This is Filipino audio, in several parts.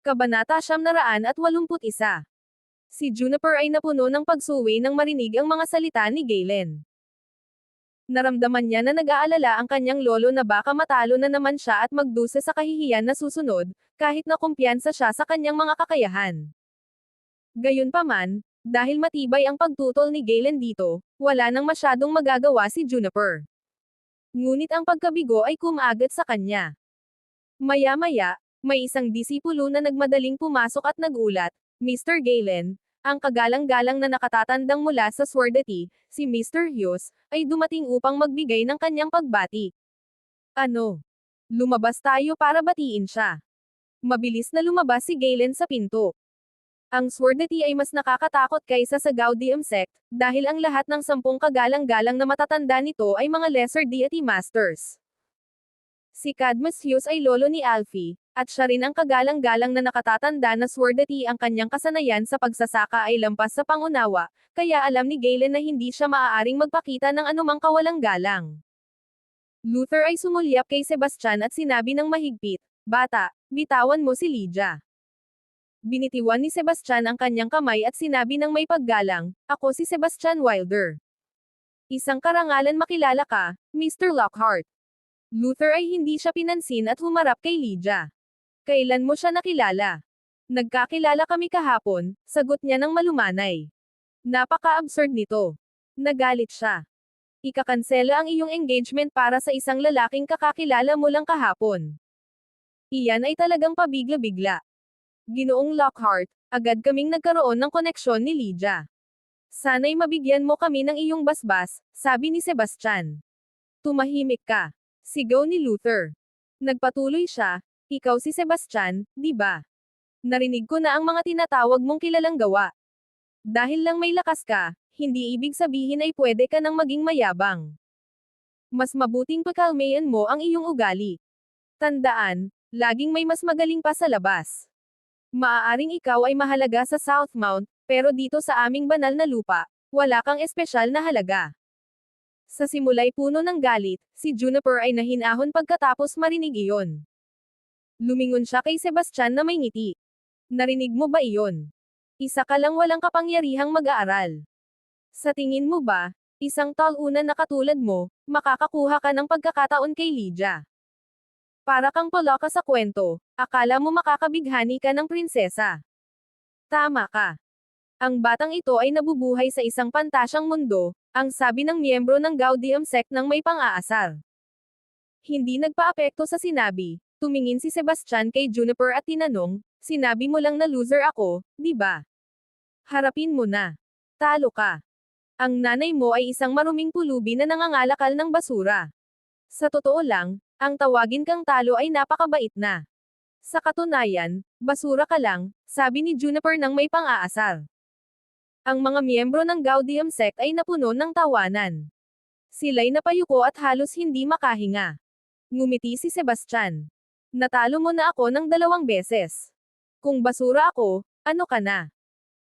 Kabanata 981. Si Juniper ay napuno ng pagsuwi nang marinig ang mga salita ni Galen. Naramdaman niya na nag-aalala ang kanyang lolo na baka matalo na naman siya at magdusa sa kahihiyan na susunod, kahit na kumpiyansa siya sa kanyang mga kakayahan. Gayunpaman, dahil matibay ang pagtutol ni Galen dito, wala nang masyadong magagawa si Juniper. Ngunit ang pagkabigo ay kumagat sa kanya. Maya-maya, may isang disipulo na nagmadaling pumasok at nagulat, Mr. Galen, ang kagalang-galang na nakatatandang mula sa Swordati, si Mr. Hughes, ay dumating upang magbigay ng kanyang pagbati. Ano? Lumabas tayo para batiin siya. Mabilis na lumabas si Galen sa pinto. Ang Swordati ay mas nakakatakot kaysa sa Gaudium Sect, dahil ang lahat ng 10 kagalang-galang na matatanda nito ay mga Lesser Deity Masters. Si Cadmus Hughes ay lolo ni Alfie, at siya rin ang kagalang-galang na nakatatanda na Swordati. Ang kanyang kasanayan sa pagsasaka ay lampas sa pangunawa, kaya alam ni Galen na hindi siya maaaring magpakita ng anumang kawalang galang. Luther ay sumulyap kay Sebastian at sinabi ng mahigpit, "Bata, bitawan mo si Lydia." Binitiwan ni Sebastian ang kanyang kamay at sinabi ng may paggalang, "Ako si Sebastian Wilder. Isang karangalan makilala ka, Mr. Lockhart." Luther ay hindi siya pinansin at humarap kay Lydia. "Kailan mo siya nakilala?" "Nagkakilala kami kahapon," sagot niya ng malumanay. "Napaka-absurd nito." Nagalit siya. "Ikakansela ang iyong engagement para sa isang lalaking kakakilala mo lang kahapon. Iyan ay talagang pabigla-bigla." "Ginoong Lockhart, agad kaming nagkaroon ng koneksyon ni Lydia. Sana'y mabigyan mo kami ng iyong basbas," sabi ni Sebastian. "Tumahimik ka," sigaw ni Luther. Nagpatuloy siya, "Ikaw si Sebastian, di ba? Narinig ko na ang mga tinatawag mong kilalang gawa. Dahil lang may lakas ka, hindi ibig sabihin ay pwede ka nang maging mayabang. Mas mabuting pakalmayan mo ang iyong ugali. Tandaan, laging may mas magaling pa sa labas. Maaaring ikaw ay mahalaga sa Southmount, pero dito sa aming banal na lupa, wala kang espesyal na halaga." Sa simulay puno ng galit, si Juniper ay nahinahon pagkatapos marinig iyon. Lumingon siya kay Sebastian na may ngiti. "Narinig mo ba iyon? Isa ka lang walang kapangyarihang mag-aaral. Sa tingin mo ba, isang talunan na katulad mo, makakakuha ka ng pagkakataon kay Lydia? Para kang paloka sa kwento, akala mo makakabighani ka ng prinsesa. Tama ka. Ang batang ito ay nabubuhay sa isang pantasyang mundo," ang sabi ng miyembro ng Gaudium Sect ng may pang-aasar. Hindi nagpaapekto sa sinabi, tumingin si Sebastian kay Juniper at tinanong, "Sinabi mo lang na loser ako, di ba? Harapin mo na. Talo ka. Ang nanay mo ay isang maruming pulubi na nangangalakal ng basura. Sa totoo lang, ang tawagin kang talo ay napakabait na. Sa katunayan, basura ka lang," sabi ni Juniper ng may pang-aasar. Ang mga miyembro ng Gaudium Sect ay napuno ng tawanan. Sila'y napayuko at halos hindi makahinga. Ngumiti si Sebastian. "Natalo mo na ako ng 2 beses. Kung basura ako, ano ka na?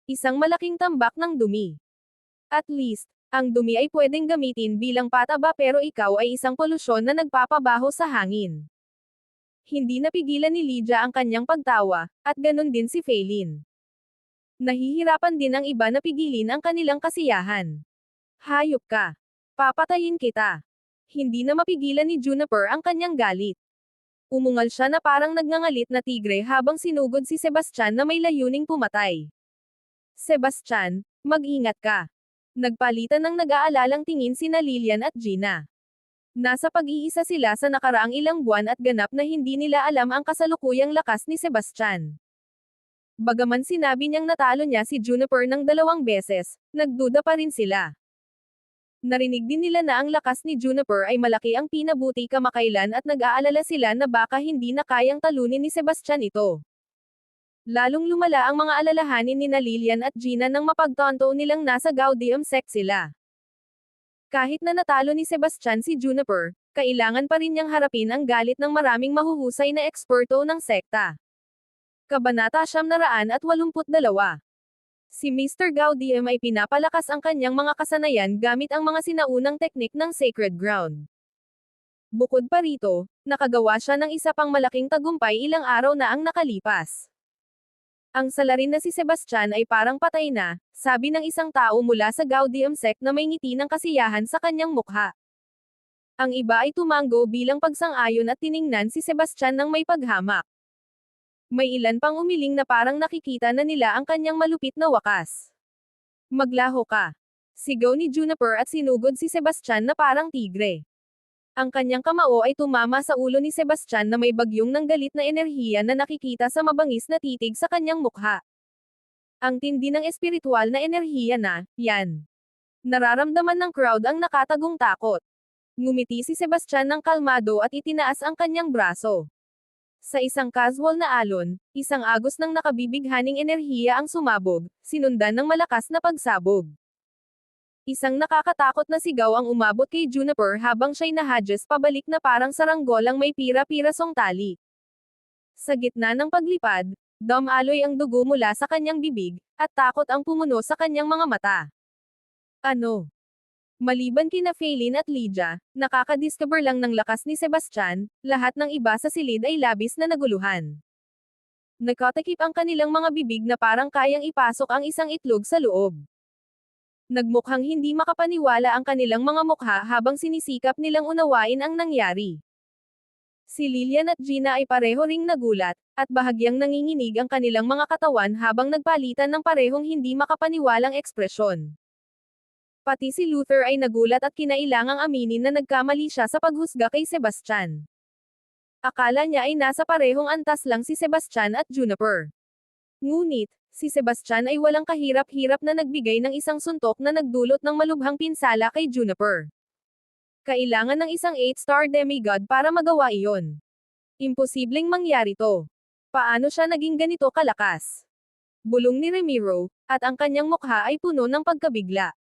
Isang malaking tambak ng dumi. At least, ang dumi ay pwedeng gamitin bilang pataba pero ikaw ay isang polusyon na nagpapabaho sa hangin." Hindi napigilan ni Lydia ang kanyang pagtawa, at ganun din si Phelan. Nahihirapan din ang iba na pigilin ang kanilang kasiyahan. "Hayop ka. Papatayin kita." Hindi na mapigilan ni Juniper ang kanyang galit. Umungal siya na parang nagngangalit na tigre habang sinugod si Sebastian na may layuning pumatay. "Sebastian, mag-ingat ka." Nagpalitan ng nag-aalalang tingin sina Lillian at Gina. Nasa pag-iisa sila sa nakaraang ilang buwan at ganap na hindi nila alam ang kasalukuyang lakas ni Sebastian. Bagaman sinabi niyang natalo niya si Juniper ng 2 beses, nagduda pa rin sila. Narinig din nila na ang lakas ni Juniper ay malaki ang pinabuti kamakailan at nag-aalala sila na baka hindi na kayang talunin ni Sebastian ito. Lalong lumala ang mga alalahanin ni Lillian at Gina nang mapagtanto nilang nasa Gaudium Sect sila. Kahit na natalo ni Sebastian si Juniper, kailangan pa rin niyang harapin ang galit ng maraming mahuhusay na eksperto ng sekta. Kabanata 982. Si Mr. Gaudium ay pinapalakas ang kanyang mga kasanayan gamit ang mga sinaunang teknik ng Sacred Ground. Bukod pa rito, nakagawa siya ng isa pang malaking tagumpay ilang araw na ang nakalipas. Ang salarin na si Sebastian ay parang patay na, sabi ng isang tao mula sa Gaudium sect na may ngiti ng kasiyahan sa kanyang mukha. Ang iba ay tumanggo bilang pagsang-ayon at tiningnan si Sebastian ng may paghamak. May ilan pang umiling na parang nakikita na nila ang kanyang malupit na wakas. Maglaho ka! Sigaw ni Juniper at sinugod si Sebastian na parang tigre. Ang kanyang kamao ay tumama sa ulo ni Sebastian na may bagyong ng galit na enerhiya na nakikita sa mabangis na titig sa kanyang mukha. Ang tindi ng espiritual na enerhiya na, yan. Nararamdaman ng crowd ang nakatagong takot. Ngumiti si Sebastian ng kalmado at itinaas ang kanyang braso. Sa isang casual na alon, isang agos ng nakabibighaning enerhiya ang sumabog, sinundan ng malakas na pagsabog. Isang nakakatakot na sigaw ang umabot kay Juniper habang siya'y nahadges pabalik na parang saranggolang may pira-pirasong tali. Sa gitna ng paglipad, dumaloy ang dugo mula sa kanyang bibig, at takot ang pumuno sa kanyang mga mata. Ano? Maliban kina Feline at Lydia, nakakadiscover lang ng lakas ni Sebastian, lahat ng iba sa silid ay labis na naguluhan. Nakatakip ang kanilang mga bibig na parang kayang ipasok ang isang itlog sa loob. Nagmukhang hindi makapaniwala ang kanilang mga mukha habang sinisikap nilang unawain ang nangyari. Si Lillian at Gina ay pareho ring nagulat, at bahagyang nanginginig ang kanilang mga katawan habang nagpalitan ng parehong hindi makapaniwalang ekspresyon. Pati si Luther ay nagulat at kinailangang aminin na nagkamali siya sa paghusga kay Sebastian. Akala niya ay nasa parehong antas lang si Sebastian at Juniper. Ngunit, si Sebastian ay walang kahirap-hirap na nagbigay ng isang suntok na nagdulot ng malubhang pinsala kay Juniper. Kailangan ng isang 8-star demigod para magawa iyon. Imposibleng mangyari to. Paano siya naging ganito kalakas? Bulong ni Ramiro, at ang kanyang mukha ay puno ng pagkabigla.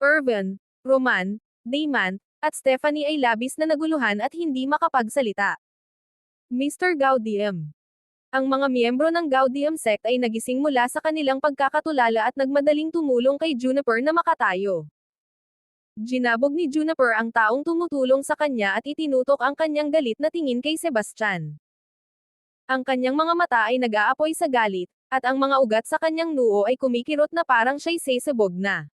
Irvin, Roman, Damon, at Stephanie ay labis na naguluhan at hindi makapagsalita. Mr. Gaudium. Ang mga miyembro ng Gaudium sect ay nagising mula sa kanilang pagkakatulala at nagmadaling tumulong kay Juniper na makatayo. Ginabog ni Juniper ang taong tumutulong sa kanya at itinutok ang kanyang galit na tingin kay Sebastian. Ang kanyang mga mata ay nag-aapoy sa galit, at ang mga ugat sa kanyang noo ay kumikirot na parang siya'y sesabog na.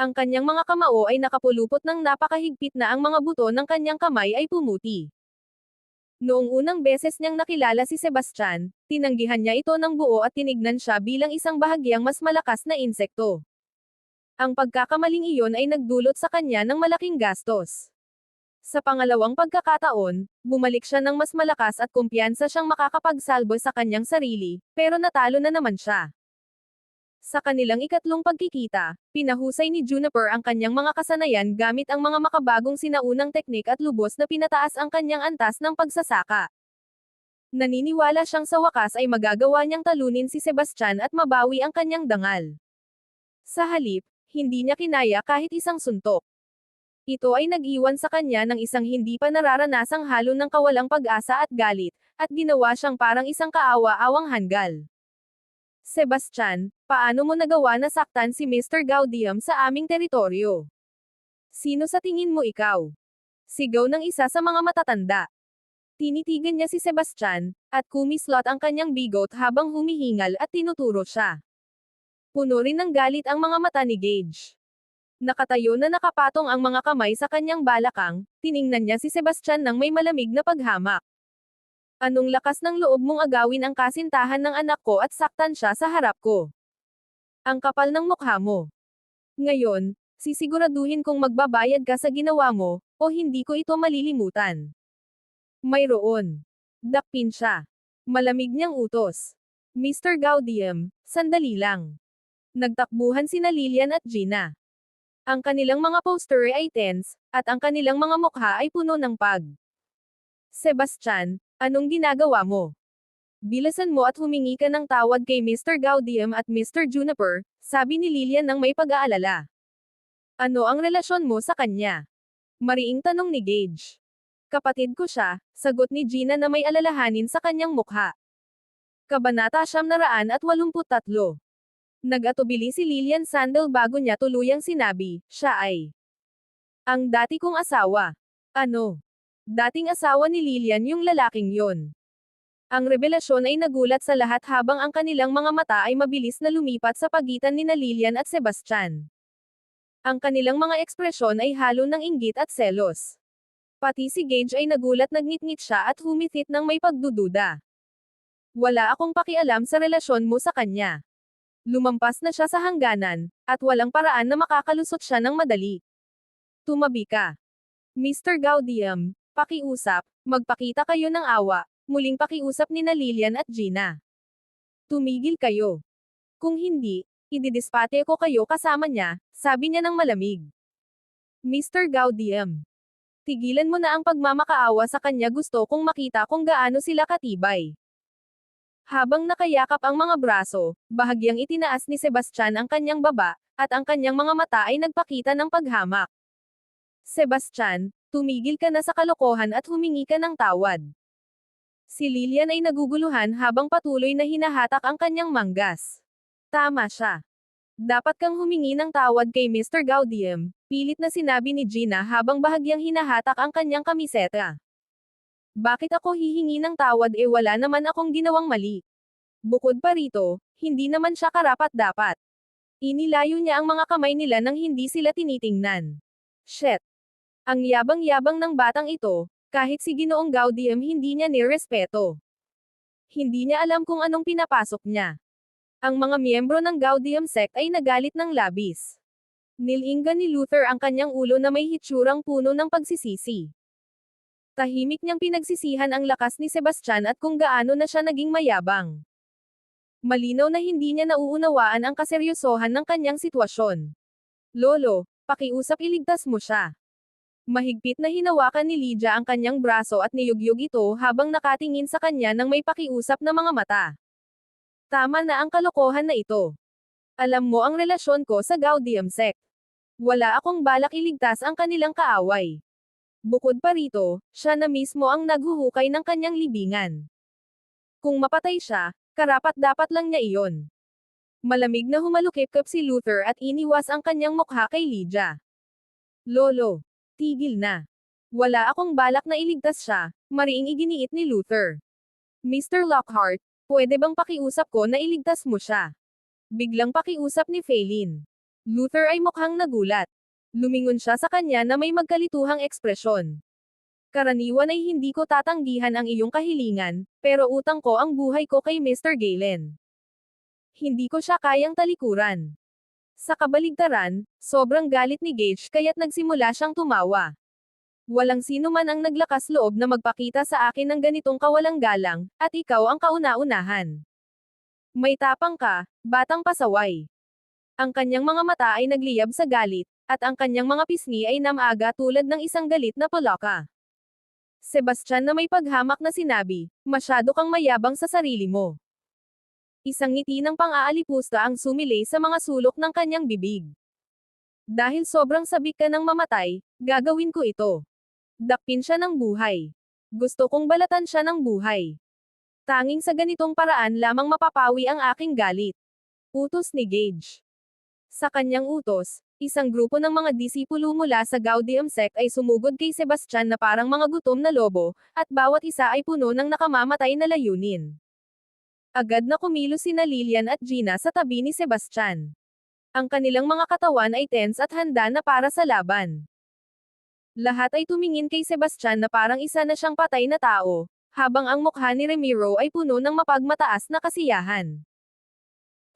Ang kanyang mga kamao ay nakapulupot ng napakahigpit na ang mga buto ng kanyang kamay ay pumuti. Noong unang beses niyang nakilala si Sebastian, tinanggihan niya ito ng buo at tinignan siya bilang isang bahagyang mas malakas na insekto. Ang pagkakamaling iyon ay nagdulot sa kanya ng malaking gastos. Sa pangalawang pagkakataon, bumalik siya ng mas malakas at kumpiyansa siyang makakapagsalbo sa kanyang sarili, pero natalo na naman siya. Sa kanilang ikatlong pagkikita, pinahusay ni Juniper ang kanyang mga kasanayan gamit ang mga makabagong sinaunang teknik at lubos na pinataas ang kanyang antas ng pagsasaka. Naniniwala siyang sa wakas ay magagawa niyang talunin si Sebastian at mabawi ang kanyang dangal. Sa halip, hindi niya kinaya kahit isang suntok. Ito ay nag-iwan sa kanya ng isang hindi pa nararanasang halo ng kawalang pag-asa at galit, at ginawa siyang parang isang kaawa-awang hanggal. Sebastian, paano mo nagawa na saktan si Mr. Gaudium sa aming teritoryo? Sino sa tingin mo ikaw? Sigaw ng isa sa mga matatanda. Tinitigan niya si Sebastian, at kumislot ang kanyang bigot habang humihingal at tinuturo siya. Puno rin ng galit ang mga mata ni Gage. Nakatayo na nakapatong ang mga kamay sa kanyang balakang, tiningnan niya si Sebastian ng may malamig na paghamak. Anong lakas ng loob mong agawin ang kasintahan ng anak ko at saktan siya sa harap ko? Ang kapal ng mukha mo. Ngayon, sisiguraduhin kong magbabayad ka sa ginawa mo, o hindi ko ito malilimutan. Mayroon. Dakpin siya. Malamig niyang utos. Mr. Gaudium, sandali lang. Nagtakbuhan sina Lillian at Gina. Ang kanilang mga poster ay tense, at ang kanilang mga mukha ay puno ng pag. Sebastian, anong ginagawa mo? Bilasan mo at humingi ka ng tawad kay Mr. Gaudium at Mr. Juniper, sabi ni Lillian ng may pag-aalala. Ano ang relasyon mo sa kanya? Mariing tanong ni Gage. Kapatid ko siya, sagot ni Gina na may alalahanin sa kanyang mukha. Kabanata 983. Nag-atubili si Lillian Sandel bago niya tuluyang sinabi, siya ay ang dati kong asawa. Ano? Dating asawa ni Lillian yung lalaking yon. Ang revelasyon ay nagulat sa lahat habang ang kanilang mga mata ay mabilis na lumipat sa pagitan nina Lillian at Sebastian. Ang kanilang mga ekspresyon ay halo ng inggit at selos. Pati si Gage ay nagulat, nagngit-ngit siya at humitit ng may pagdududa. Wala akong pakialam sa relasyon mo sa kanya. Lumampas na siya sa hangganan, at walang paraan na makakalusot siya ng madali. Tumabi ka. Mr. Gaudium, pakiusap, magpakita kayo ng awa, muling pakiusap nina Lillian at Gina. Tumigil kayo. Kung hindi, ididispate ko kayo kasama niya, sabi niya ng malamig. Mr. Gaudium. Tigilan mo na ang pagmamakaawa sa kanya, gusto kong makita kung gaano sila katibay. Habang nakayakap ang mga braso, bahagyang itinaas ni Sebastian ang kanyang baba, at ang kanyang mga mata ay nagpakita ng paghamak. Sebastian, tumigil ka na sa kalokohan at humingi ka ng tawad. Si Lillian ay naguguluhan habang patuloy na hinahatak ang kanyang manggas. Tama siya. Dapat kang humingi ng tawad kay Mr. Gaudium, pilit na sinabi ni Gina habang bahagyang hinahatak ang kanyang kamiseta. Bakit ako hihingi ng tawad, wala naman akong ginawang mali. Bukod pa rito, hindi naman siya karapat-dapat. Inilayo niya ang mga kamay nila nang hindi sila tinitingnan. Shit! Ang yabang-yabang ng batang ito, kahit si Ginoong Gaudium hindi niya nirespeto. Hindi niya alam kung anong pinapasok niya. Ang mga miyembro ng Gaudium sect ay nagalit ng labis. Nilinggan ni Luther ang kanyang ulo na may hitsurang puno ng pagsisisi. Tahimik niyang pinagsisihan ang lakas ni Sebastian at kung gaano na siya naging mayabang. Malinaw na hindi niya nauunawaan ang kaseryosohan ng kanyang sitwasyon. Lolo, pakiusap, iligtas mo siya. Mahigpit na hinawakan ni Lydia ang kanyang braso at niyugyug ito habang nakatingin sa kanya ng may pakiusap na mga mata. Tama na ang kalokohan na ito. Alam mo ang relasyon ko sa Gaudium sect. Wala akong balak iligtas ang kanilang kaaway. Bukod pa rito, siya na mismo ang naghuhukay ng kanyang libingan. Kung mapatay siya, karapat-dapat lang niya iyon. Malamig na humalukip-kap si Luther at iniwas ang kanyang mukha kay Lydia. Lolo, tigil na. Wala akong balak na iligtas siya, mariing iginiit ni Luther. Mr. Lockhart, pwede bang pakiusap ko na iligtas mo siya? Biglang pakiusap ni Phelan. Luther ay mukhang nagulat. Lumingon siya sa kanya na may magkalituhang ekspresyon. Karaniwan ay hindi ko tatanggihan ang iyong kahilingan, pero utang ko ang buhay ko kay Mr. Galen. Hindi ko siya kayang talikuran. Sa kabaligtaran, sobrang galit ni Gage kaya't nagsimula siyang tumawa. Walang sino man ang naglakas loob na magpakita sa akin ng ganitong kawalang galang, at ikaw ang kauna-unahan. May tapang ka, batang pasaway. Ang kanyang mga mata ay nagliyab sa galit, at ang kanyang mga pisngi ay namaga tulad ng isang galit na palaka. Sebastian na may paghamak na sinabi, masyado kang mayabang sa sarili mo. Isang ngiti ng pang-aalipusta ang sumilay sa mga sulok ng kanyang bibig. Dahil sobrang sabik ka ng mamatay, gagawin ko ito. Dakpin siya ng buhay. Gusto kong balatan siya ng buhay. Tanging sa ganitong paraan lamang mapapawi ang aking galit. Utos ni Gage. Sa kanyang utos, isang grupo ng mga disipulo mula sa Gaudium sect ay sumugod kay Sebastian na parang mga gutom na lobo, at bawat isa ay puno ng nakamamatay na layunin. Agad na kumilos sina Lillian at Gina sa tabi ni Sebastian. Ang kanilang mga katawan ay tense at handa na para sa laban. Lahat ay tumingin kay Sebastian na parang isa na siyang patay na tao, habang ang mukha ni Ramiro ay puno ng mapagmataas na kasiyahan.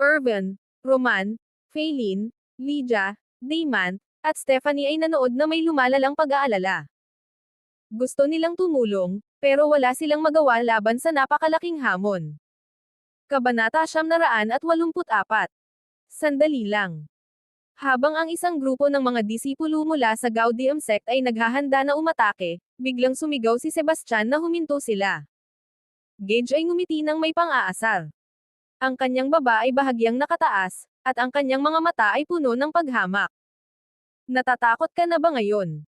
Irvin, Roman, Phelan, Lydia, Damon, at Stephanie ay nanood na may lumalalang pag-aalala. Gusto nilang tumulong, pero wala silang magawa laban sa napakalaking hamon. Kabanata 984. Sandali lang. Habang ang isang grupo ng mga disipulo mula sa Gaudium sect ay naghahanda na umatake, biglang sumigaw si Sebastian na huminto sila. Gage ay ngumiti ng may pang-aasar. Ang kanyang baba ay bahagyang nakataas, at ang kanyang mga mata ay puno ng paghamak. Natatakot ka na ba ngayon?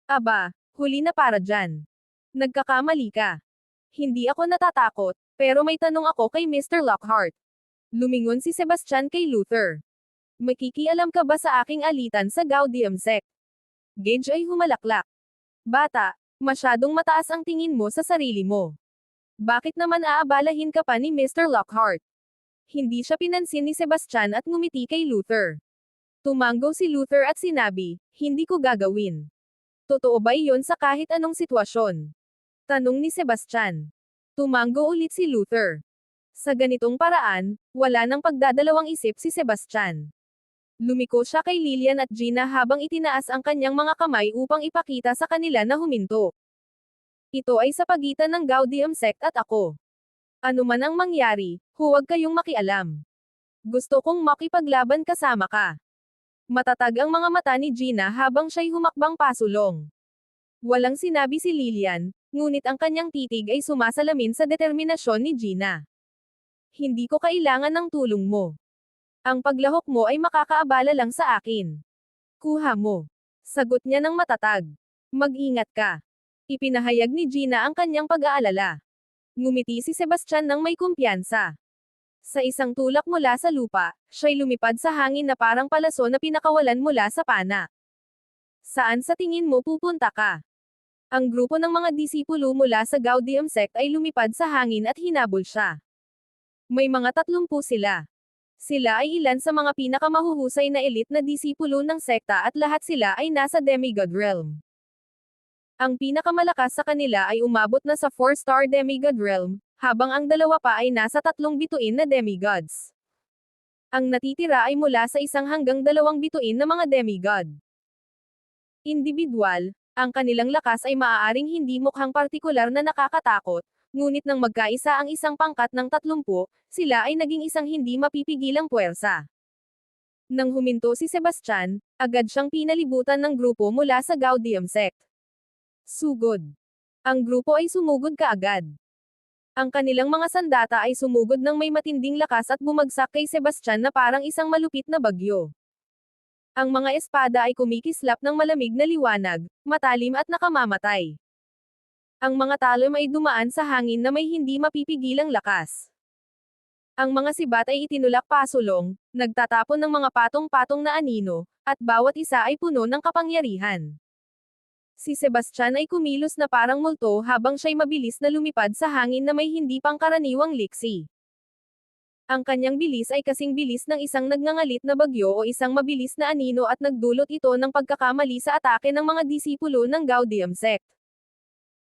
Aba, huli na para dyan. Nagkakamali ka. Hindi ako natatakot, pero may tanong ako kay Mr. Lockhart. Lumingon si Sebastian kay Luther. Makikialam ka ba sa aking alitan sa Gaudium sect? Gage ay humalaklak. Bata, masyadong mataas ang tingin mo sa sarili mo. Bakit naman aabalahin ka pa ni Mr. Lockhart? Hindi siya pinansin ni Sebastian at ngumiti kay Luther. Tumango si Luther at sinabi, hindi ko gagawin. Totoo ba iyon sa kahit anong sitwasyon? Tanong ni Sebastian. Tumango ulit si Luther. Sa ganitong paraan, wala nang pagdadalawang isip si Sebastian. Lumiko siya kay Lillian at Gina habang itinaas ang kanyang mga kamay upang ipakita sa kanila na huminto. Ito ay sa pagitan ng Gaudium sect at ako. Ano man ang mangyari, huwag kayong makialam. Gusto kong makipaglaban kasama ka. Matatag ang mga mata ni Gina habang siya'y humakbang pasulong. Walang sinabi si Lillian, ngunit ang kanyang titig ay sumasalamin sa determinasyon ni Gina. Hindi ko kailangan ng tulong mo. Ang paglahok mo ay makakaabala lang sa akin. Kuha mo. Sagot niya ng matatag. Mag-ingat ka. Ipinahayag ni Gina ang kanyang pag-aalala. Ngumiti si Sebastian ng may kumpiyansa. Sa isang tulak mula sa lupa, siya'y lumipad sa hangin na parang palaso na pinakawalan mula sa pana. Saan sa tingin mo pupunta ka? Ang grupo ng mga disipulo mula sa Gaudium sect ay lumipad sa hangin at hinabol siya. May mga 30 sila. Sila ay ilan sa mga pinakamahuhusay na elite na disipulo ng sekta at lahat sila ay nasa demigod realm. Ang pinakamalakas sa kanila ay umabot na sa 4-star demigod realm, habang ang dalawa pa ay nasa 3 bituin na demigods. Ang natitira ay mula sa 1 hanggang 2 bituin na mga demigod. Individual, ang kanilang lakas ay maaaring hindi mukhang partikular na nakakatakot, ngunit nang magkaisa ang isang pangkat ng 30, sila ay naging isang hindi mapipigilang puwersa. Nang huminto si Sebastian, agad siyang pinalibutan ng grupo mula sa Gaudium sect. Sugod. Ang grupo ay sumugod kaagad. Ang kanilang mga sandata ay sumugod ng may matinding lakas at bumagsak kay Sebastian na parang isang malupit na bagyo. Ang mga espada ay kumikislap ng malamig na liwanag, matalim at nakamamatay. Ang mga talon ay dumaan sa hangin na may hindi mapipigilang lakas. Ang mga sibat ay itinulak pasulong, nagtatapon ng mga patong-patong na anino, at bawat isa ay puno ng kapangyarihan. Si Sebastian ay kumilos na parang multo habang siya'y mabilis na lumipad sa hangin na may hindi pangkaraniwang liksi. Ang kanyang bilis ay kasing bilis ng isang nagngangalit na bagyo o isang mabilis na anino at nagdulot ito ng pagkakamali sa atake ng mga disipulo ng Gaudium sect.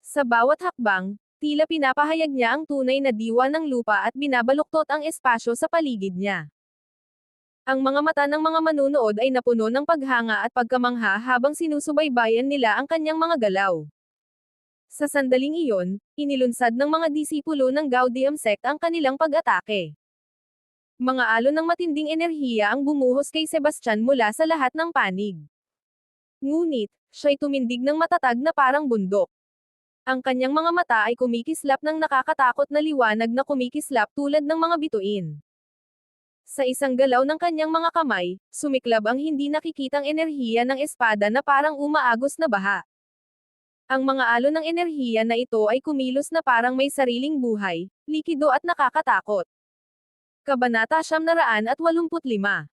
Sa bawat hakbang, tila pinapahayag niya ang tunay na diwa ng lupa at binabaluktot ang espasyo sa paligid niya. Ang mga mata ng mga manunood ay napuno ng paghanga at pagkamangha habang sinusubaybayan nila ang kanyang mga galaw. Sa sandaling iyon, inilunsad ng mga disipulo ng Gaudium sect ang kanilang pag-atake. Mga alon ng matinding enerhiya ang bumuhos kay Sebastian mula sa lahat ng panig. Ngunit, siya'y tumindig ng matatag na parang bundok. Ang kanyang mga mata ay kumikislap ng nakakatakot na liwanag na kumikislap tulad ng mga bituin. Sa isang galaw ng kanyang mga kamay, sumiklab ang hindi nakikitang enerhiya ng espada na parang umaagos na baha. Ang mga alon ng enerhiya na ito ay kumilos na parang may sariling buhay, likido at nakakatakot. Kabanata 985.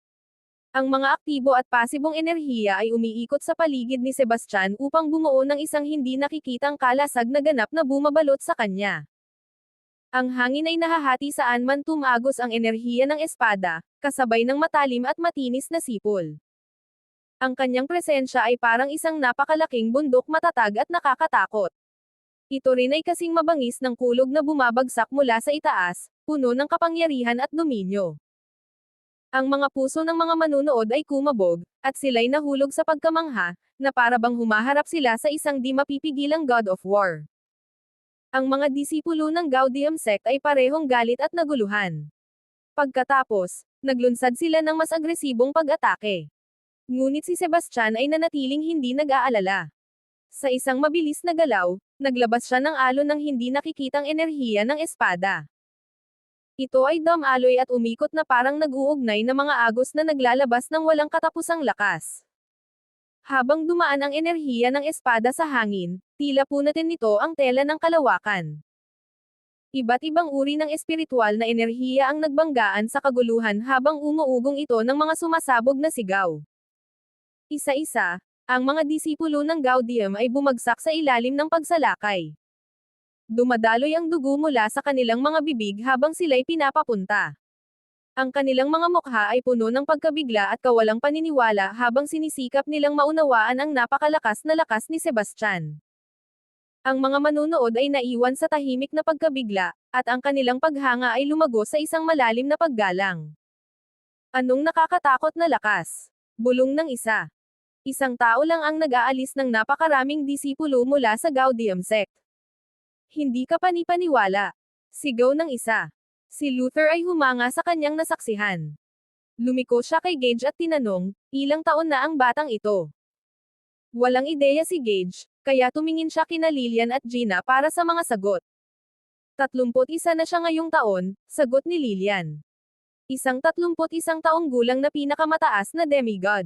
Ang mga aktibo at pasibong enerhiya ay umiikot sa paligid ni Sebastian upang bumuo ng isang hindi nakikitang kalasag na ganap na bumabalot sa kanya. Ang hangin ay nahahati saan man tumagos ang enerhiya ng espada, kasabay ng matalim at matinis na sipol. Ang kanyang presensya ay parang isang napakalaking bundok matatag at nakakatakot. Ito rin ay kasing mabangis ng kulog na bumabagsak mula sa itaas, puno ng kapangyarihan at dominyo. Ang mga puso ng mga manunood ay kumabog, at sila'y nahulog sa pagkamangha, na para bang humaharap sila sa isang di mapipigilang God of War. Ang mga disipulo ng Gaudium sect ay parehong galit at naguluhan. Pagkatapos, naglunsad sila ng mas agresibong pag-atake. Ngunit si Sebastian ay nanatiling hindi nag-aalala. Sa isang mabilis na galaw, naglabas siya ng alon ng hindi nakikitang enerhiya ng espada. Ito ay damaloy at umikot na parang nag-uugnay na mga agos na naglalabas ng walang katapusang lakas. Habang dumaan ang enerhiya ng espada sa hangin, tila punatin nito ang tela ng kalawakan. Iba't ibang uri ng espiritual na enerhiya ang nagbanggaan sa kaguluhan habang umuugong ito ng mga sumasabog na sigaw. Isa-isa, ang mga disipulo ng Gaudium ay bumagsak sa ilalim ng pagsalakay. Dumadaloy ang dugo mula sa kanilang mga bibig habang sila'y pinapapunta. Ang kanilang mga mukha ay puno ng pagkabigla at kawalang paniniwala habang sinisikap nilang maunawaan ang napakalakas na lakas ni Sebastian. Ang mga manunood ay naiwan sa tahimik na pagkabigla, at ang kanilang paghanga ay lumago sa isang malalim na paggalang. Anong nakakatakot na lakas? Bulong ng isa. Isang tao lang ang nag-aalis ng napakaraming disipulo mula sa Gaudium sect. Hindi ka panipaniwala. Sigaw ng isa. Si Luther ay humanga sa kanyang nasaksihan. Lumiko siya kay Gage at tinanong, ilang taon na ang batang ito? Walang ideya si Gage, kaya tumingin siya kina Lillian at Gina para sa mga sagot. 31 na siya ngayong taon, sagot ni Lillian. Isang 31 taong gulang na pinakamataas na demigod.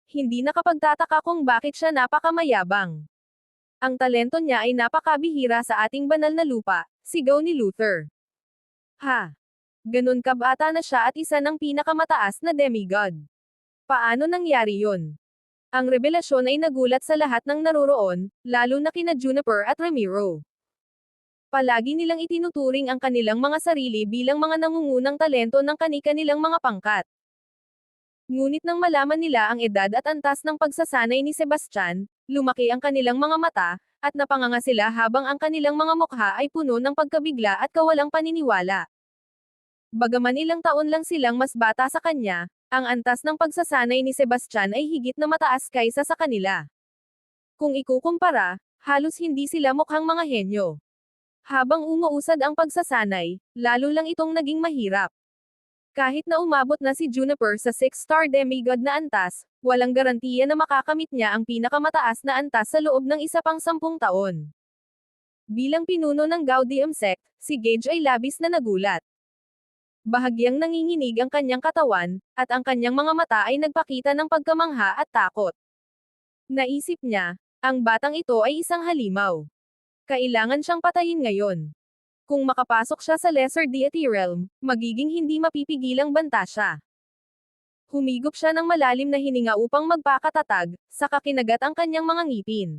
Hindi nakapagtataka kung bakit siya napakamayabang. Ang talento niya ay napakabihira sa ating banal na lupa, sigaw ni Luther. Ha! Ganun ka bata na siya at isa ng pinakamataas na demigod. Paano nangyari yun? Ang revelasyon ay nagulat sa lahat ng naroroon, lalo na kina Juniper at Ramiro. Palagi nilang itinuturing ang kanilang mga sarili bilang mga nangungunang talento ng kani-kanilang mga pangkat. Ngunit nang malaman nila ang edad at antas ng pagsasanay ni Sebastian, lumaki ang kanilang mga mata, at napanganga sila habang ang kanilang mga mukha ay puno ng pagkabigla at kawalang paniniwala. Bagaman ilang taon lang silang mas bata sa kanya, ang antas ng pagsasanay ni Sebastian ay higit na mataas kaysa sa kanila. Kung ikukumpara, halos hindi sila mukhang mga henyo. Habang umuusad ang pagsasanay, lalo lang itong naging mahirap. Kahit na umabot na si Juniper sa 6-star demigod na antas, walang garantiya na makakamit niya ang pinakamataas na antas sa loob ng isa pang 10 taon. Bilang pinuno ng Gaudium sect, si Gage ay labis na nagulat. Bahagyang nanginginig ang kanyang katawan, at ang kanyang mga mata ay nagpakita ng pagkamangha at takot. Naisip niya, ang batang ito ay isang halimaw. Kailangan siyang patayin ngayon. Kung makapasok siya sa Lesser Deity Realm, magiging hindi mapipigilang banta siya. Humigop siya ng malalim na hininga upang magpakatatag, saka kinagat ang kanyang mga ngipin.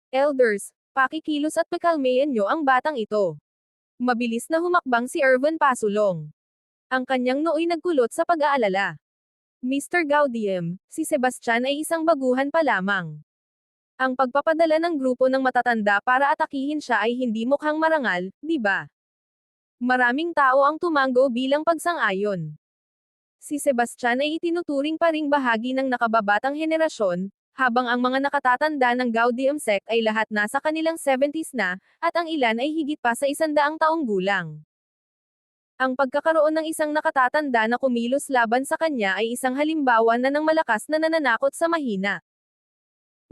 Elders, pakikilos at pakalmayan niyo ang batang ito. Mabilis na humakbang si Irwin pasulong. Ang kanyang nooy nagkulot sa pag-aalala. Mr. Gaudium, si Sebastian ay isang baguhan pa lamang. Ang pagpapadala ng grupo ng matatanda para atakihin siya ay hindi mukhang marangal, di ba? Maraming tao ang tumango bilang pagsang-ayon. Si Sebastian ay itinuturing pa ring bahagi ng nakababatang henerasyon, habang ang mga nakatatanda ng Gaudium sect ay lahat nasa kanilang 70s na, at ang ilan ay higit pa sa 100 taong gulang. Ang pagkakaroon ng isang nakatatanda na kumilos laban sa kanya ay isang halimbawa na ng malakas na nananakot sa mahina.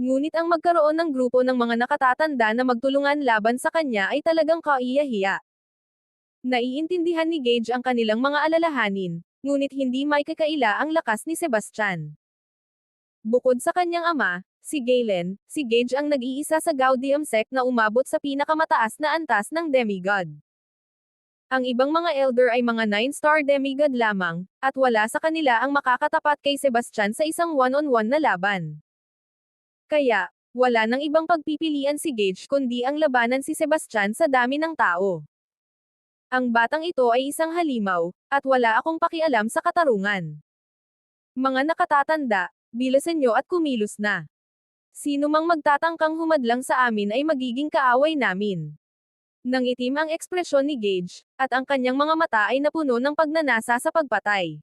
Ngunit ang magkaroon ng grupo ng mga nakatatanda na magtulungan laban sa kanya ay talagang kaiya-hiya. Naiintindihan ni Gage ang kanilang mga alalahanin, ngunit hindi may kakaila ang lakas ni Sebastian. Bukod sa kanyang ama, si Galen, si Gage ang nag-iisa sa Gaudium sect na umabot sa pinakamataas na antas ng demigod. Ang ibang mga elder ay mga 9-star demigod lamang, at wala sa kanila ang makakatapat kay Sebastian sa isang one-on-one na laban. Kaya, wala nang ibang pagpipilian si Gage kundi ang labanan si Sebastian sa dami ng tao. Ang batang ito ay isang halimaw, at wala akong pakialam sa katarungan. Mga nakatatanda, bilasan niyo at kumilos na. Sino mang magtatangkang humadlang sa amin ay magiging kaaway namin. Nang itim ang ekspresyon ni Gage, at ang kanyang mga mata ay napuno ng pagnanasa sa pagpatay.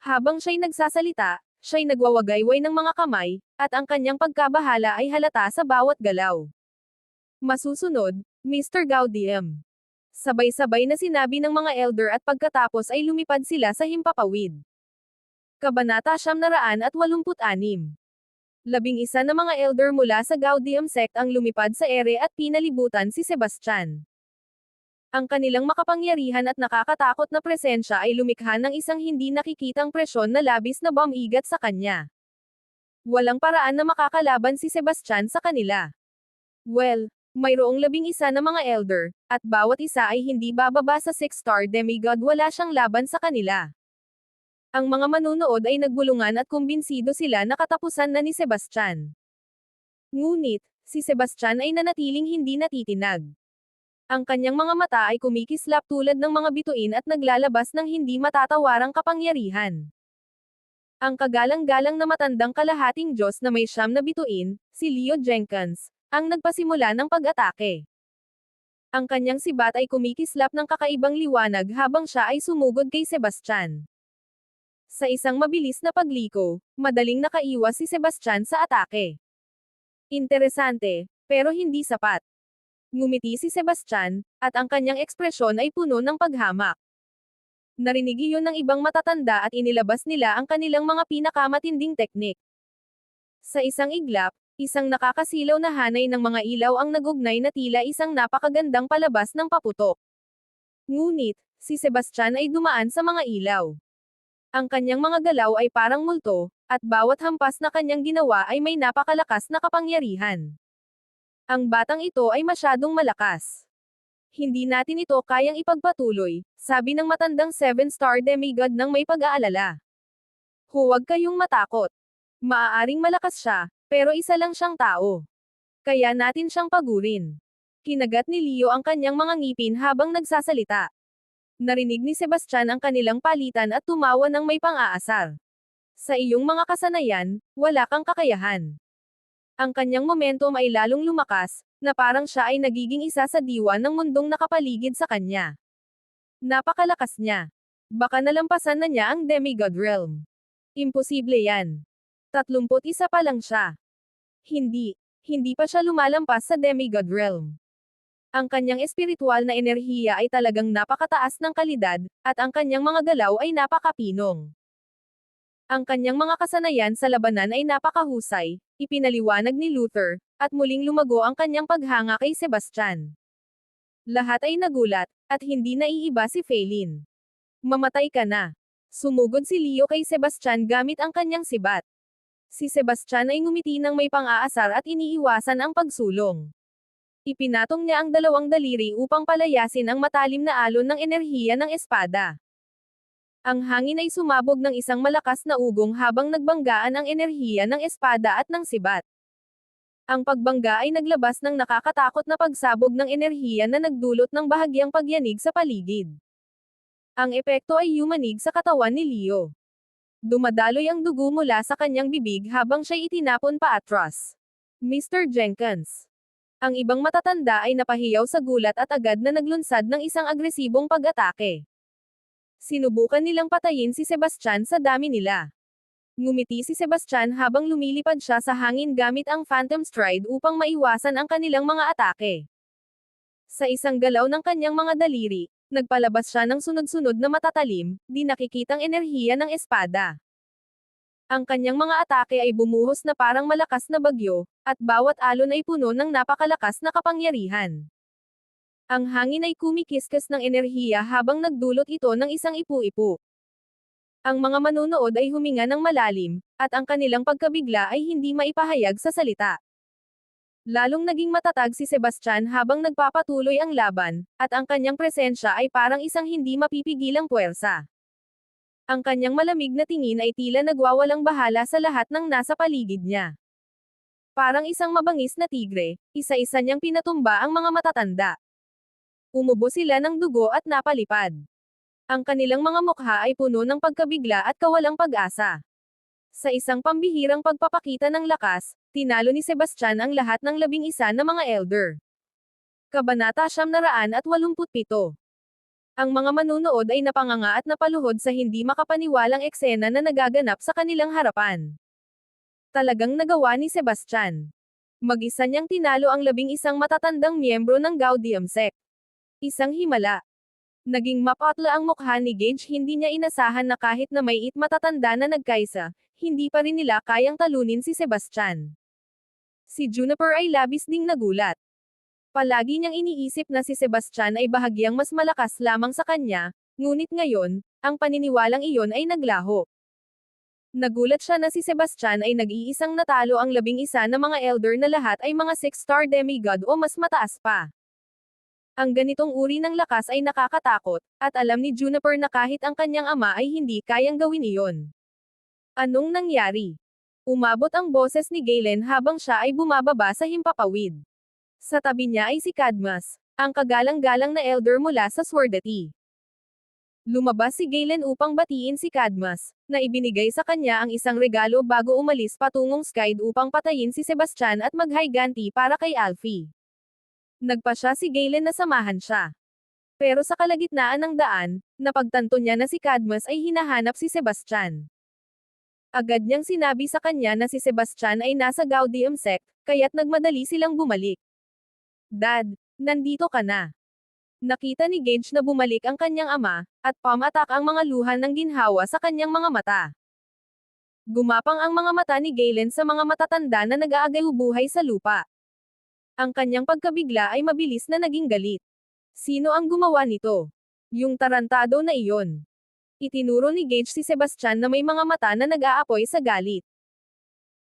Habang siya'y nagsasalita, siya'y nagwawagayway ng mga kamay, at ang kanyang pagkabahala ay halata sa bawat galaw. Masusunod, Mr. Gaudium. Sabay-sabay na sinabi ng mga elder at pagkatapos ay lumipad sila sa himpapawid. Kabanata 986. 11 na mga elder mula sa Gaudium sect ang lumipad sa ere at pinalibutan si Sebastian. Ang kanilang makapangyarihan at nakakatakot na presensya ay lumikha ng isang hindi nakikitang presyon na labis na bumigat sa kanya. Walang paraan na makakalaban si Sebastian sa kanila. Well, mayroong 11 na mga elder, at bawat isa ay hindi bababa sa 6-star demigod, wala siyang laban sa kanila. Ang mga manunood ay nagbulungan at kumbinsido sila na katapusan na ni Sebastian. Ngunit, si Sebastian ay nanatiling hindi natitinag. Ang kanyang mga mata ay kumikislap tulad ng mga bituin at naglalabas ng hindi matatawarang kapangyarihan. Ang kagalang-galang na matandang kalahating Diyos na may siyam na bituin, si Leo Jenkins, ang nagpasimula ng pag-atake. Ang kanyang sibat ay kumikislap ng kakaibang liwanag habang siya ay sumugod kay Sebastian. Sa isang mabilis na pagliko, madaling nakaiwas si Sebastian sa atake. Interesante, pero hindi sapat. Ngumiti si Sebastian, at ang kanyang ekspresyon ay puno ng paghamak. Narinig iyon ng ibang matatanda at inilabas nila ang kanilang mga pinakamatinding teknik. Sa isang iglap, isang nakakasilaw na hanay ng mga ilaw ang nagugnay na tila isang napakagandang palabas ng paputok. Ngunit, si Sebastian ay dumaan sa mga ilaw. Ang kanyang mga galaw ay parang multo, at bawat hampas na kanyang ginawa ay may napakalakas na kapangyarihan. Ang batang ito ay masyadong malakas. Hindi natin ito kayang ipagpatuloy, sabi ng matandang 7-star demigod ng may pag-aalala. Huwag kayong matakot. Maaaring malakas siya, pero isa lang siyang tao. Kaya natin siyang pagurin. Kinagat ni Leo ang kanyang mga ngipin habang nagsasalita. Narinig ni Sebastian ang kanilang palitan at tumawa ng may pang-aasar. Sa iyong mga kasanayan, wala kang kakayahan. Ang kanyang momentum ay lalong lumakas, na parang siya ay nagiging isa sa diwa ng mundong nakapaligid sa kanya. Napakalakas niya. Baka nalampasan na niya ang demigod realm. Imposible yan. 31 pa lang siya. Hindi pa siya lumalampas sa demigod realm. Ang kanyang espiritual na enerhiya ay talagang napakataas ng kalidad, at ang kanyang mga galaw ay napakapinong. Ang kanyang mga kasanayan sa labanan ay napakahusay, ipinaliwanag ni Luther, at muling lumago ang kanyang paghanga kay Sebastian. Lahat ay nagulat, at hindi naiiba si Phelan. Mamatay ka na. Sumugod si Leo kay Sebastian gamit ang kanyang sibat. Si Sebastian ay ngumiti ng may pang-aasar at iniiwasan ang pagsulong. Ipinatong niya ang dalawang daliri upang palayasin ang matalim na alon ng enerhiya ng espada. Ang hangin ay sumabog ng isang malakas na ugong habang nagbanggaan ang enerhiya ng espada at ng sibat. Ang pagbangga ay naglabas ng nakakatakot na pagsabog ng enerhiya na nagdulot ng bahagyang pagyanig sa paligid. Ang epekto ay yumanig sa katawan ni Leo. Dumadaloy ang dugo mula sa kanyang bibig habang siya'y itinapon paatras. Mr. Jenkins. Ang ibang matatanda ay napahiyaw sa gulat at agad na naglunsad ng isang agresibong pag-atake. Sinubukan nilang patayin si Sebastian sa dami nila. Ngumiti si Sebastian habang lumilipad siya sa hangin gamit ang Phantom Stride upang maiwasan ang kanilang mga atake. Sa isang galaw ng kanyang mga daliri, nagpalabas siya ng sunod-sunod na matatalim, di nakikitang enerhiya ng espada. Ang kanyang mga atake ay bumuhos na parang malakas na bagyo, at bawat alon ay puno ng napakalakas na kapangyarihan. Ang hangin ay kumikiskas ng enerhiya habang nagdulot ito ng isang ipu-ipu. Ang mga manunood ay huminga ng malalim, at ang kanilang pagkabigla ay hindi maipahayag sa salita. Lalong naging matatag si Sebastian habang nagpapatuloy ang laban, at ang kanyang presensya ay parang isang hindi mapipigilang puwersa. Ang kanyang malamig na tingin ay tila nagwawalang bahala sa lahat ng nasa paligid niya. Parang isang mabangis na tigre, isa-isa niyang pinatumba ang mga matatanda. Umubo sila ng dugo at napalipad. Ang kanilang mga mukha ay puno ng pagkabigla at kawalang pag-asa. Sa isang pambihirang pagpapakita ng lakas, tinalo ni Sebastian ang lahat ng 11 na mga elder. Kabanata 987. Ang mga manunood ay napanganga at napaluhod sa hindi makapaniwalang eksena na nagaganap sa kanilang harapan. Talagang nagawa ni Sebastian. Mag-isa niyang tinalo ang 11 matatandang miyembro ng Gaudium sect. Isang himala. Naging mapatla ang mukha ni Gage, hindi niya inasahan na kahit na may matatanda na nagkaisa, hindi pa rin nila kayang talunin si Sebastian. Si Juniper ay labis ding nagulat. Palagi niyang iniisip na si Sebastian ay bahagyang mas malakas lamang sa kanya, ngunit ngayon, ang paniniwalang iyon ay naglaho. Nagulat siya na si Sebastian ay nag-iisang natalo ang 11 na mga elder na lahat ay mga 6-star demigod o mas mataas pa. Ang ganitong uri ng lakas ay nakakatakot, at alam ni Juniper na kahit ang kanyang ama ay hindi kayang gawin iyon. Anong nangyari? Umabot ang boses ni Galen habang siya ay bumababa sa himpapawid. Sa tabi niya ay si Cadmus, ang kagalang-galang na elder mula sa Swordati. Lumabas si Galen upang batiin si Cadmus, na ibinigay sa kanya ang isang regalo bago umalis patungong Skyd upang patayin si Sebastian at maghiganti para kay Alfie. Nagpa siya si Galen na samahan siya. Pero sa kalagitnaan ng daan, napagtanto niya na si Cadmus ay hinahanap si Sebastian. Agad niyang sinabi sa kanya na si Sebastian ay nasa Gaudium sect, kaya't nagmadali silang bumalik. Dad, nandito ka na. Nakita ni Gage na bumalik ang kanyang ama, at pumatak ang mga luha ng ginhawa sa kanyang mga mata. Gumapang ang mga mata ni Galen sa mga matatanda na nag-aagaw buhay sa lupa. Ang kanyang pagkabigla ay mabilis na naging galit. Sino ang gumawa nito? Yung tarantado na iyon. Itinuro ni Gage si Sebastian na may mga mata na nag-aapoy sa galit.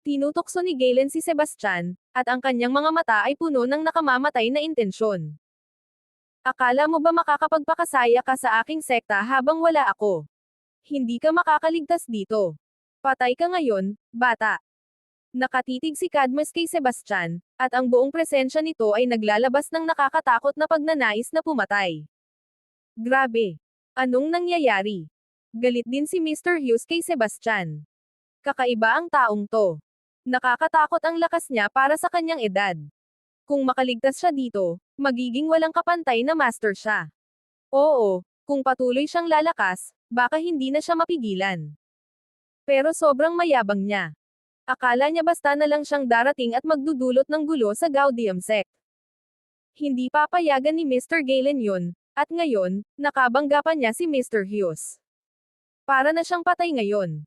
Tinutokso ni Galen si Sebastian, at ang kanyang mga mata ay puno ng nakamamatay na intensyon. Akala mo ba makakapagpakasaya ka sa aking sekta habang wala ako? Hindi ka makakaligtas dito. Patay ka ngayon, bata. Nakatitig si Cadmus kay Sebastian, at ang buong presensya nito ay naglalabas ng nakakatakot na pagnanais na pumatay. Grabe! Anong nangyayari? Galit din si Mr. Hughes kay Sebastian. Kakaiba ang taong to. Nakakatakot ang lakas niya para sa kanyang edad. Kung makaligtas siya dito, magiging walang kapantay na master siya. Oo, kung patuloy siyang lalakas, baka hindi na siya mapigilan. Pero sobrang mayabang niya. Akala niya basta na lang siyang darating at magdudulot ng gulo sa Gaudium sect. Hindi papayagan ni Mr. Galen yun, at ngayon, nakabangga pa niya si Mr. Hughes. Para na siyang patay ngayon.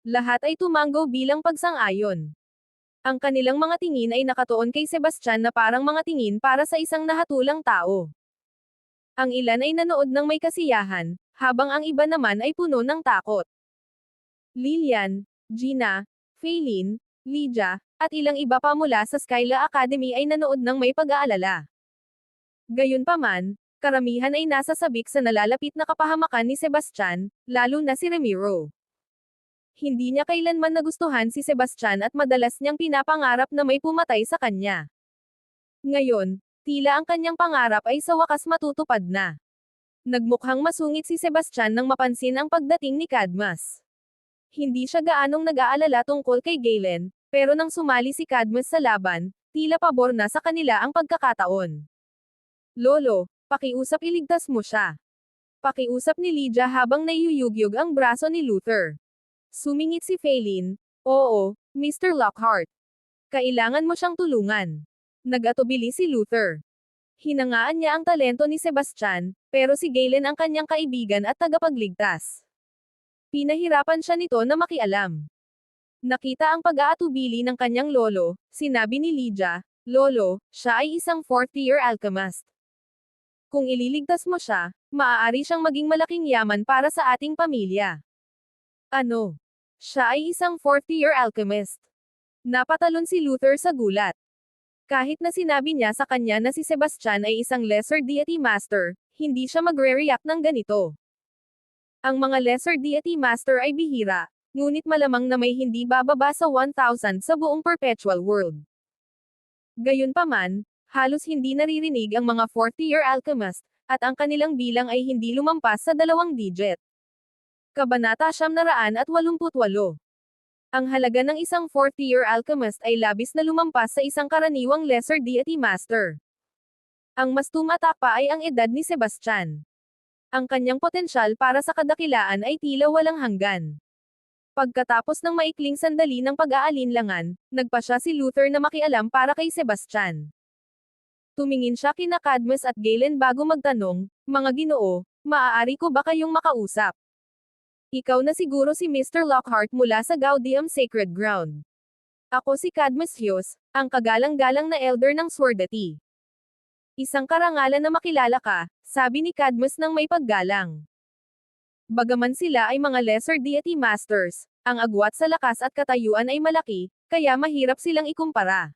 Lahat ay tumanggo bilang pagsang-ayon. Ang kanilang mga tingin ay nakatuon kay Sebastian na parang mga tingin para sa isang nahatulang tao. Ang ilan ay nanood ng may kasiyahan, habang ang iba naman ay puno ng takot. Lillian, Gina, Faylene, Lydia, at ilang iba pa mula sa Skyla Academy ay nanood ng may pag-aalala. Gayunpaman, karamihan ay nasa sabik sa nalalapit na kapahamakan ni Sebastian, lalo na si Ramiro. Hindi niya kailanman nagustuhan si Sebastian at madalas niyang pinapangarap na may pumatay sa kanya. Ngayon, tila ang kanyang pangarap ay sa wakas matutupad na. Nagmukhang masungit si Sebastian nang mapansin ang pagdating ni Cadmus. Hindi siya gaanong nag-aalala tungkol kay Galen, pero nang sumali si Cadmus sa laban, tila pabor na sa kanila ang pagkakataon. Lolo, pakiusap iligtas mo siya. Pakiusap ni Lydia habang naiyuyugyug ang braso ni Luther. Sumingit si Faylene. Oo, Mr. Lockhart. Kailangan mo siyang tulungan. Nag-atubili si Luther. Hinangaan niya ang talento ni Sebastian, pero si Galen ang kanyang kaibigan at tagapagligtas. Pinahirapan siya nito na makialam. Nakita ang pag-aatubili ng kanyang lolo, sinabi ni Lydia, Lolo, siya ay isang fourth-year alchemist. Kung ililigtas mo siya, maaari siyang maging malaking yaman para sa ating pamilya. Ano? Siya ay isang fourth-year alchemist. Napatalon si Luther sa gulat. Kahit na sinabi niya sa kanya na si Sebastian ay isang lesser deity master, hindi siya magre-react ng ganito. Ang mga lesser deity master ay bihira, ngunit malamang na may hindi bababa sa 1,000 sa buong perpetual world. Gayunpaman, halos hindi naririnig ang mga fourth-year alchemist, at ang kanilang bilang ay hindi lumampas sa 2 digit. Kabanata 988. Ang halaga ng isang fourth-year alchemist ay labis na lumampas sa isang karaniwang lesser deity master. Ang mas tumatak pa ay ang edad ni Sebastian. Ang kanyang potensyal para sa kadakilaan ay tila walang hanggan. Pagkatapos ng maikling sandali ng pag-aalinlangan, nagpa siya si Luther na makialam para kay Sebastian. Tumingin siya kina Cadmus at Galen bago magtanong, Mga Ginoo, maaari ko ba kayong makausap? Ikaw na siguro si Mr. Lockhart mula sa Gaudium Sacred Ground. Ako si Cadmus Hughes, ang kagalang-galang na elder ng Swordati. Isang karangalan na makilala ka, sabi ni Cadmus ng may paggalang. Bagaman sila ay mga lesser deity masters, ang agwat sa lakas at katayuan ay malaki, kaya mahirap silang ikumpara.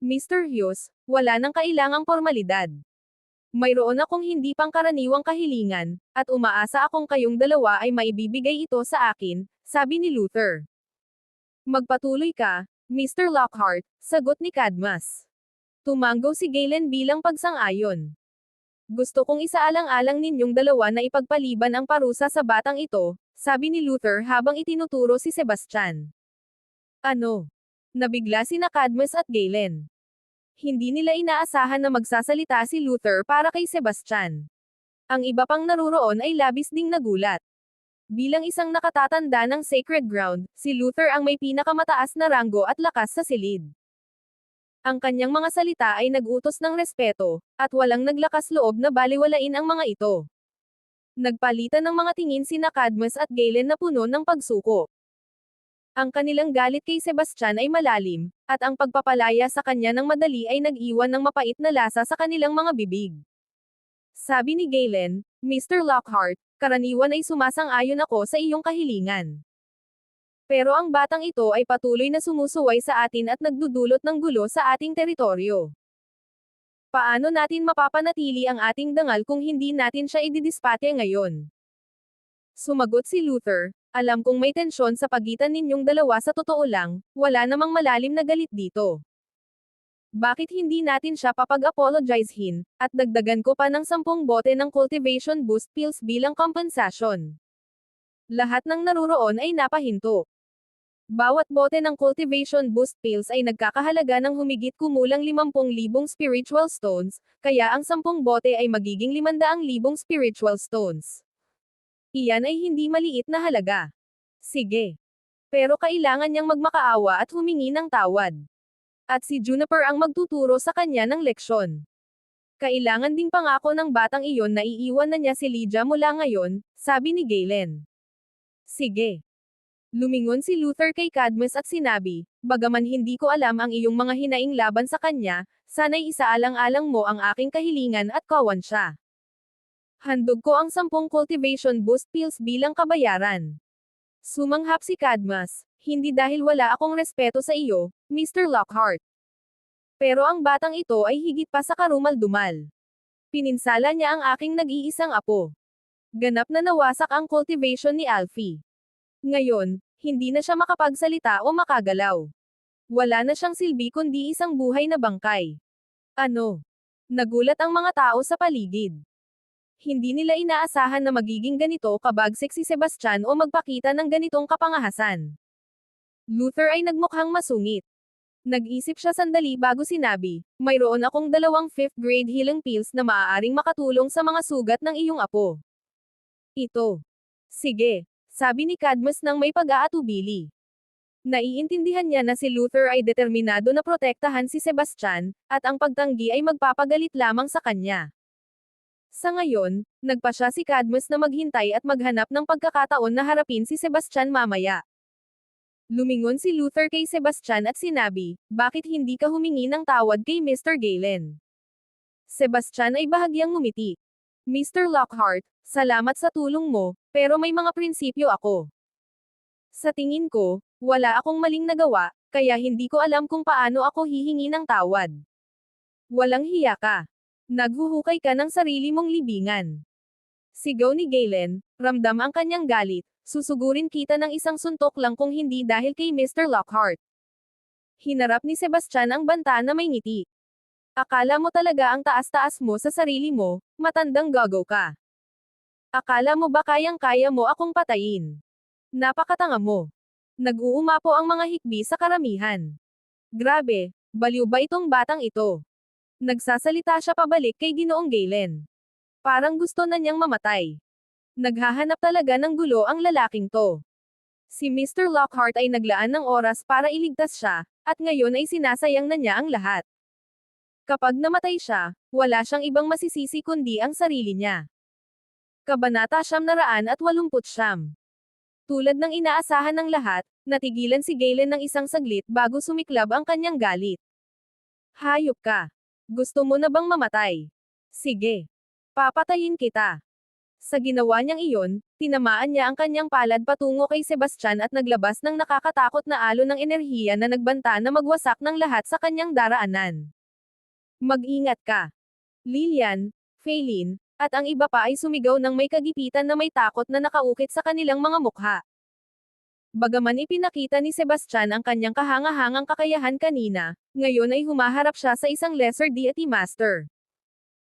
Mr. Hughes, wala nang kailangang formalidad. Mayroon akong hindi pangkaraniwang kahilingan, at umaasa akong kayong dalawa ay maibibigay ito sa akin, sabi ni Luther. Magpatuloy ka, Mr. Lockhart, sagot ni Cadmus. Tumango si Galen bilang pagsang-ayon. Gusto kong isaalang-alang ninyong dalawa na ipagpaliban ang parusa sa batang ito, sabi ni Luther habang itinuturo si Sebastian. Ano? Nabigla sina Cadmus at Galen. Hindi nila inaasahan na magsasalita si Luther para kay Sebastian. Ang iba pang naruroon ay labis ding nagulat. Bilang isang nakatatanda ng sacred ground, si Luther ang may pinakamataas na ranggo at lakas sa silid. Ang kanyang mga salita ay nag-utos ng respeto, at walang naglakas loob na baliwalain ang mga ito. Nagpalitan ng mga tingin sina Cadmus at Galen na puno ng pagsuko. Ang kanilang galit kay Sebastian ay malalim, at ang pagpapalaya sa kanya ng madali ay nag-iwan ng mapait na lasa sa kanilang mga bibig. Sabi ni Galen, Mr. Lockhart, karaniwan ay sumasang-ayon ako sa iyong kahilingan. Pero ang batang ito ay patuloy na sumusuway sa atin at nagdudulot ng gulo sa ating teritoryo. Paano natin mapapanatili ang ating dangal kung hindi natin siya ididispatye ngayon? Sumagot si Luther, alam kong may tensyon sa pagitan ninyong dalawa sa totoo lang, wala namang malalim na galit dito. Bakit hindi natin siya papag-apologizehin, at dagdagan ko pa ng 10 bote ng cultivation boost pills bilang compensation? Lahat ng naruroon ay napahinto. Bawat bote ng cultivation boost pills ay nagkakahalaga ng humigit kumulang 50,000 spiritual stones, kaya ang 10 bote ay magiging 500,000 spiritual stones. Iyan ay hindi maliit na halaga. Sige. Pero kailangan niyang magmakaawa at humingi ng tawad. At si Juniper ang magtuturo sa kanya ng leksyon. Kailangan ding pangako ng batang iyon na iiwan na niya si Lydia mula ngayon, sabi ni Galen. Sige. Lumingon si Luther kay Cadmus at sinabi, bagaman hindi ko alam ang iyong mga hinaing laban sa kanya, sana'y isaalang-alang mo ang aking kahilingan at kawan siya. Handog ko ang 10 cultivation boost pills bilang kabayaran. Sumanghap si Cadmus, hindi dahil wala akong respeto sa iyo, Mr. Lockhart. Pero ang batang ito ay higit pa sa karumal-dumal. Pininsala niya ang aking nag-iisang apo. Ganap na nawasak ang cultivation ni Alfie. Ngayon, hindi na siya makapagsalita o makagalaw. Wala na siyang silbi kundi isang buhay na bangkay. Ano? Nagulat ang mga tao sa paligid. Hindi nila inaasahan na magiging ganito kabagsik si Sebastian o magpakita ng ganitong kapangahasan. Luther ay nagmukhang masungit. Nag-isip siya sandali bago sinabi, mayroon akong 2 5th grade healing pills na maaaring makatulong sa mga sugat ng iyong apo. Ito. Sige. Sabi ni Cadmus nang may pag-aatubili. Naiintindihan niya na si Luther ay determinado na protektahan si Sebastian, at ang pagtanggi ay magpapagalit lamang sa kanya. Sa ngayon, nagpasya si Cadmus na maghintay at maghanap ng pagkakataon na harapin si Sebastian mamaya. Lumingon si Luther kay Sebastian at sinabi, bakit hindi ka humingi ng tawad kay Mr. Galen? Sebastian ay bahagyang ngumiti. Mr. Lockhart, salamat sa tulong mo, pero may mga prinsipyo ako. Sa tingin ko, wala akong maling nagawa, kaya hindi ko alam kung paano ako hihingi ng tawad. Walang hiya ka. Naghuhukay ka ng sarili mong libingan. Sigaw ni Galen, ramdam ang kanyang galit, susugurin kita ng isang suntok lang kung hindi dahil kay Mr. Lockhart. Hinarap ni Sebastian ang banta na may ngiti. Akala mo talaga ang taas-taas mo sa sarili mo, matandang gago ka. Akala mo ba kayang-kaya mo akong patayin? Napakatanga mo. Nag-uumapo ang mga hikbi sa karamihan. Grabe, baliw ba itong batang ito? Nagsasalita siya pabalik kay Ginoong Galen. Parang gusto na niyang mamatay. Naghahanap talaga ng gulo ang lalaking to. Si Mr. Lockhart ay naglaan ng oras para iligtas siya, at ngayon ay sinasayang na niya ang lahat. Kapag namatay siya, wala siyang ibang masisisi kundi ang sarili niya. Kabanata 989. Tulad ng inaasahan ng lahat, natigilan si Galen ng isang saglit bago sumiklab ang kanyang galit. Hayop ka. Gusto mo na bang mamatay? Sige. Papatayin kita. Sa ginawa niyang iyon, tinamaan niya ang kanyang palad patungo kay Sebastian at naglabas ng nakakatakot na alon ng enerhiya na nagbanta na magwasak ng lahat sa kanyang daraanan. Mag-ingat ka. Lillian, Feline, at ang iba pa ay sumigaw ng may kagipitan na may takot na nakaukit sa kanilang mga mukha. Bagaman ipinakita ni Sebastian ang kanyang kahangahangang kakayahan kanina, ngayon ay humaharap siya sa isang lesser deity master.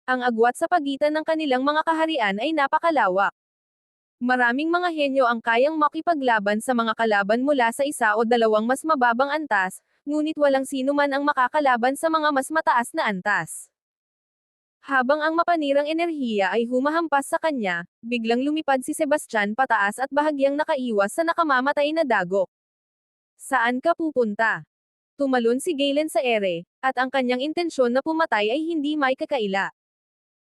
Ang agwat sa pagitan ng kanilang mga kaharian ay napakalawak. Maraming mga henyo ang kayang makipaglaban sa mga kalaban mula sa isa o dalawang mas mababang antas, ngunit walang sino man ang makakalaban sa mga mas mataas na antas. Habang ang mapanirang enerhiya ay humahampas sa kanya, biglang lumipad si Sebastian pataas at bahagyang nakaiwas sa nakamamatay na dagok. Saan ka pupunta? Tumalon si Galen sa ere, at ang kanyang intensyon na pumatay ay hindi may kakaila.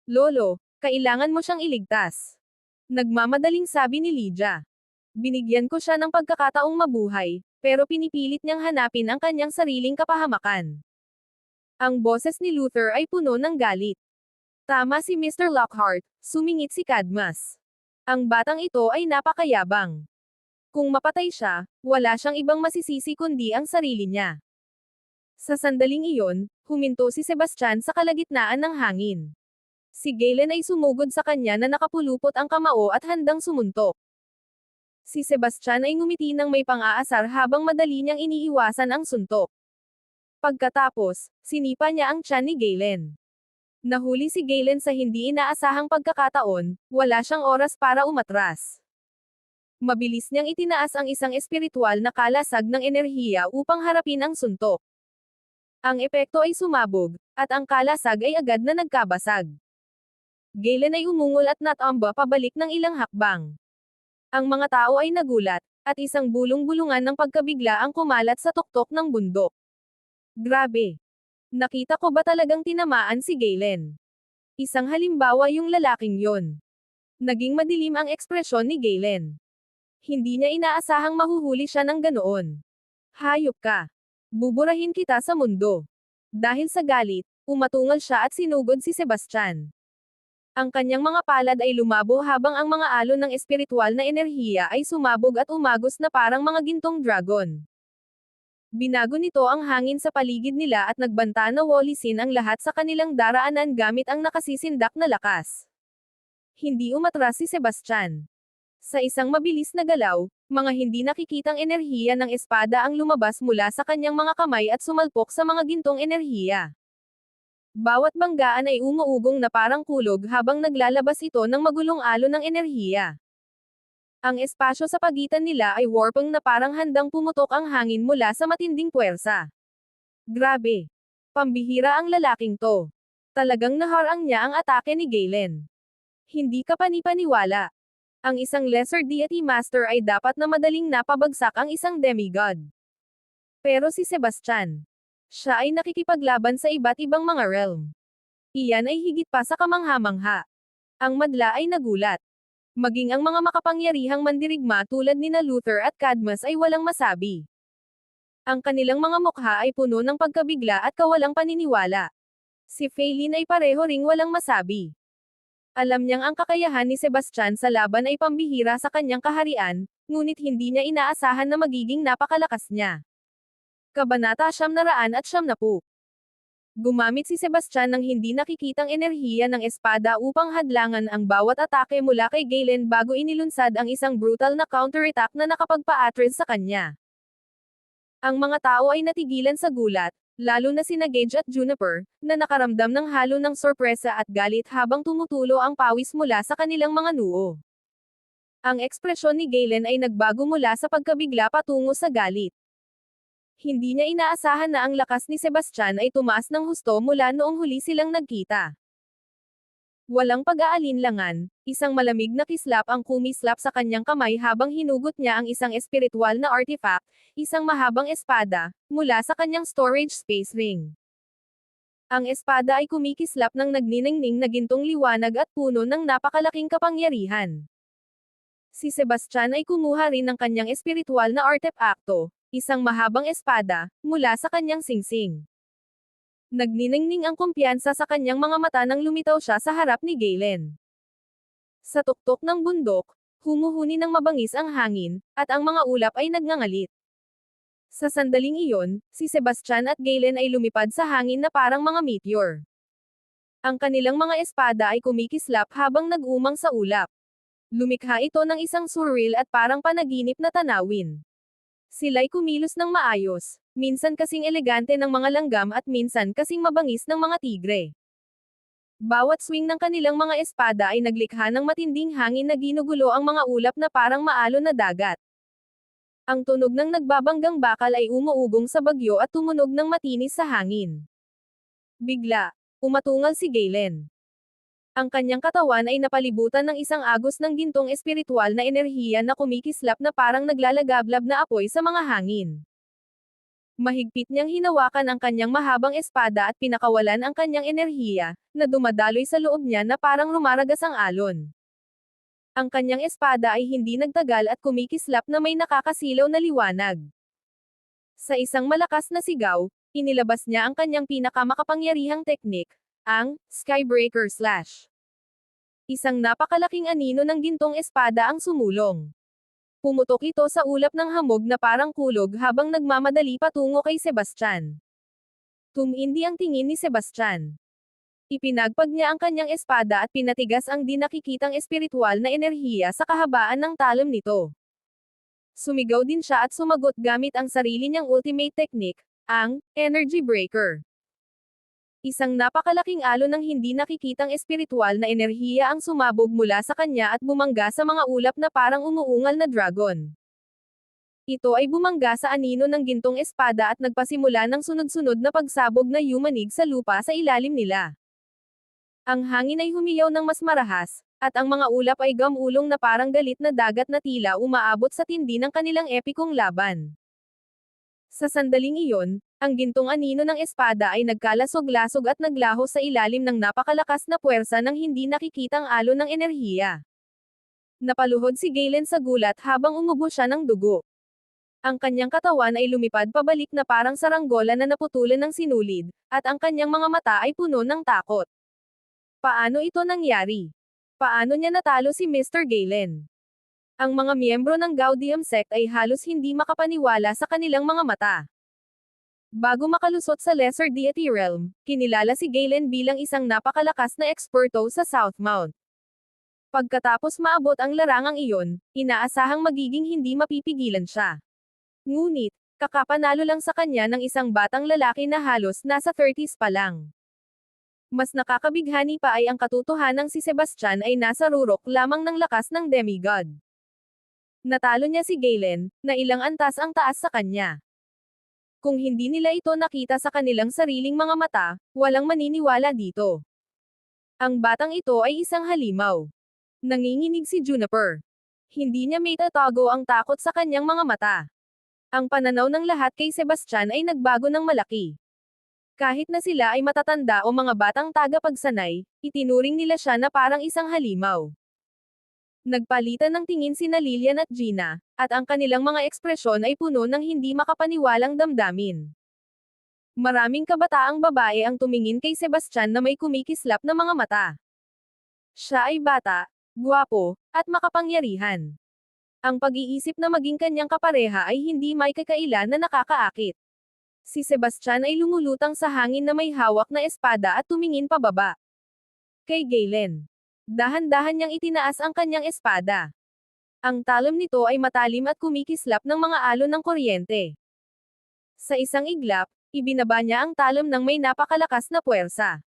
Lolo, kailangan mo siyang iligtas. Nagmamadaling sabi ni Lydia. Binigyan ko siya ng pagkakataong mabuhay, pero pinipilit niyang hanapin ang kanyang sariling kapahamakan. Ang boses ni Luther ay puno ng galit. Tama si Mr. Lockhart, sumingit si Cadmus. Ang batang ito ay napakayabang. Kung mapatay siya, wala siyang ibang masisisi kundi ang sarili niya. Sa sandaling iyon, huminto si Sebastian sa kalagitnaan ng hangin. Si Galen ay sumugod sa kanya na nakapulupot ang kamao at handang sumuntok. Si Sebastian ay ngumiti ng may pang-aasar habang madali niyang iniiwasan ang suntok. Pagkatapos, sinipa niya ang tiyan ni Galen. Nahuli si Galen sa hindi inaasahang pagkakataon, wala siyang oras para umatras. Mabilis niyang itinaas ang isang espiritual na kalasag ng enerhiya upang harapin ang suntok. Ang epekto ay sumabog, at ang kalasag ay agad na nagkabasag. Galen ay umungol at natamba pabalik ng ilang hakbang. Ang mga tao ay nagulat, at isang bulong-bulungan ng pagkabigla ang kumalat sa tuktok ng bundok. Grabe! Nakita ko ba talagang tinamaan si Galen? Isang halimbawa yung lalaking yon. Naging madilim ang ekspresyon ni Galen. Hindi niya inaasahang mahuhuli siya ng ganoon. Hayop ka! Buburahin kita sa mundo. Dahil sa galit, umatungal siya at sinugod si Sebastian. Ang kanyang mga palad ay lumabo habang ang mga alon ng espiritual na enerhiya ay sumabog at umagos na parang mga gintong dragon. Binago nito ang hangin sa paligid nila at nagbanta na walisin ang lahat sa kanilang daraanan gamit ang nakasisindak na lakas. Hindi umatras si Sebastian. Sa isang mabilis na galaw, mga hindi nakikitang enerhiya ng espada ang lumabas mula sa kanyang mga kamay at sumalpok sa mga gintong enerhiya. Bawat banggaan ay umuugong na parang kulog habang naglalabas ito ng magulong alon ng enerhiya. Ang espasyo sa pagitan nila ay warpeng na parang handang pumutok ang hangin mula sa matinding puwersa. Grabe! Pambihira ang lalaking to. Talagang naharang niya ang atake ni Galen. Hindi ka panipaniwala. Ang isang lesser deity master ay dapat na madaling napabagsak ang isang demigod. Pero si Sebastian, siya ay nakikipaglaban sa iba't ibang mga realm. Iyan ay higit pa sa kamangha-mangha. Ang madla ay nagulat. Maging ang mga makapangyarihang mandirigma tulad nina Luther at Cadmus ay walang masabi. Ang kanilang mga mukha ay puno ng pagkabigla at kawalang paniniwala. Si Phelan ay pareho ring walang masabi. Alam niyang ang kakayahan ni Sebastian sa laban ay pambihira sa kanyang kaharian, ngunit hindi niya inaasahan na magiging napakalakas niya. Kabanata 990. Gumamit si Sebastian ng hindi nakikitang enerhiya ng espada upang hadlangan ang bawat atake mula kay Galen bago inilunsad ang isang brutal na counterattack na nakapagpa-atris sa kanya. Ang mga tao ay natigilan sa gulat, lalo na sina Gage at Juniper, na nakaramdam ng halo ng sorpresa at galit habang tumutulo ang pawis mula sa kanilang mga noo. Ang ekspresyon ni Galen ay nagbago mula sa pagkabigla patungo sa galit. Hindi niya inaasahan na ang lakas ni Sebastian ay tumaas ng husto mula noong huli silang nagkita. Walang pag-aalinlangan, isang malamig na kislap ang kumislap sa kanyang kamay habang hinugot niya ang isang espiritual na artifact, isang mahabang espada, mula sa kanyang storage space ring. Ang espada ay kumikislap ng nagniningning na gintong liwanag at puno ng napakalaking kapangyarihan. Si Sebastian ay kumuha rin ng kanyang espiritual na artefakto, isang mahabang espada, mula sa kanyang singsing. Nagniningning ang kumpiyansa sa kanyang mga mata nang lumitaw siya sa harap ni Galen. Sa tuktok ng bundok, humuhuni ng mabangis ang hangin, at ang mga ulap ay nagngangalit. Sa sandaling iyon, si Sebastian at Galen ay lumipad sa hangin na parang mga meteor. Ang kanilang mga espada ay kumikislap habang nag-umang sa ulap. Lumikha ito ng isang surreal at parang panaginip na tanawin. Sila'y kumilos ng maayos, minsan kasing elegante ng mga langgam at minsan kasing mabangis ng mga tigre. Bawat swing ng kanilang mga espada ay naglikha ng matinding hangin na ginugulo ang mga ulap na parang maalon na dagat. Ang tunog ng nagbabanggang bakal ay umuugong sa bagyo at tumunog ng matinis sa hangin. Bigla, umatungal si Galen. Ang kanyang katawan ay napalibutan ng isang agos ng gintong espiritual na enerhiya na kumikislap na parang naglalagablab na apoy sa mga hangin. Mahigpit niyang hinawakan ang kanyang mahabang espada at pinakawalan ang kanyang enerhiya, na dumadaloy sa loob niya na parang rumaragas ang alon. Ang kanyang espada ay hindi nagtagal at kumikislap na may nakakasilaw na liwanag. Sa isang malakas na sigaw, inilabas niya ang kanyang pinakamakapangyarihang teknik, ang Skybreaker Slash. Isang napakalaking anino ng gintong espada ang sumulong. Pumutok ito sa ulap ng hamog na parang kulog habang nagmamadali patungo kay Sebastian. Tumindi ang tingin ni Sebastian. Ipinagpag niya ang kanyang espada at pinatigas ang di nakikitang espiritual na enerhiya sa kahabaan ng talim nito. Sumigaw din siya at sumagot gamit ang sarili niyang ultimate technique, ang Energy Breaker. Isang napakalaking alon ng hindi nakikitang espiritual na enerhiya ang sumabog mula sa kanya at bumangga sa mga ulap na parang umuungal na dragon. Ito ay bumangga sa anino ng gintong espada at nagpasimula ng sunod-sunod na pagsabog na yumanig sa lupa sa ilalim nila. Ang hangin ay humiyaw ng mas marahas, at ang mga ulap ay gamulong na parang galit na dagat na tila umaabot sa tindi ng kanilang epikong laban. Sa sandaling iyon, ang gintong anino ng espada ay nagkalasog-lasog at naglaho sa ilalim ng napakalakas na puwersa ng hindi nakikitang alon ng enerhiya. Napaluhod si Galen sa gulat habang umubo siya ng dugo. Ang kanyang katawan ay lumipad pabalik na parang saranggola na naputulan ng sinulid, at ang kanyang mga mata ay puno ng takot. Paano ito nangyari? Paano niya natalo si Mr. Galen? Ang mga miyembro ng Gaudium sect ay halos hindi makapaniwala sa kanilang mga mata. Bago makalusot sa Lesser Deity Realm, kinilala si Galen bilang isang napakalakas na eksperto sa Southmount. Pagkatapos maabot ang larangang iyon, inaasahang magiging hindi mapipigilan siya. Ngunit, kakapanalo lang sa kanya ng isang batang lalaki na halos nasa 30s pa lang. Mas nakakabighani pa ay ang katotohanang si Sebastian ay nasa rurok lamang ng lakas ng demigod. Natalo niya si Galen, na ilang antas ang taas sa kanya. Kung hindi nila ito nakita sa kanilang sariling mga mata, walang maniniwala dito. Ang batang ito ay isang halimaw. Nanginginig si Juniper. Hindi niya may tatago ang takot sa kanyang mga mata. Ang pananaw ng lahat kay Sebastian ay nagbago ng malaki. Kahit na sila ay matatanda o mga batang tagapagsanay, itinuring nila siya na parang isang halimaw. Nagpalitan ng tingin sina Lillian at Gina, at ang kanilang mga ekspresyon ay puno ng hindi makapaniwalang damdamin. Maraming kabataang babae ang tumingin kay Sebastian na may kumikislap na mga mata. Siya ay bata, gwapo, at makapangyarihan. Ang pag-iisip na maging kanyang kapareha ay hindi may kakailan na nakakaakit. Si Sebastian ay lumulutang sa hangin na may hawak na espada at tumingin pababa. Kay Galen. Dahan-dahan niyang itinaas ang kanyang espada. Ang talim nito ay matalim at kumikislap ng mga alon ng kuryente. Sa isang iglap, ibinaba niya ang talim ng may napakalakas na puwersa.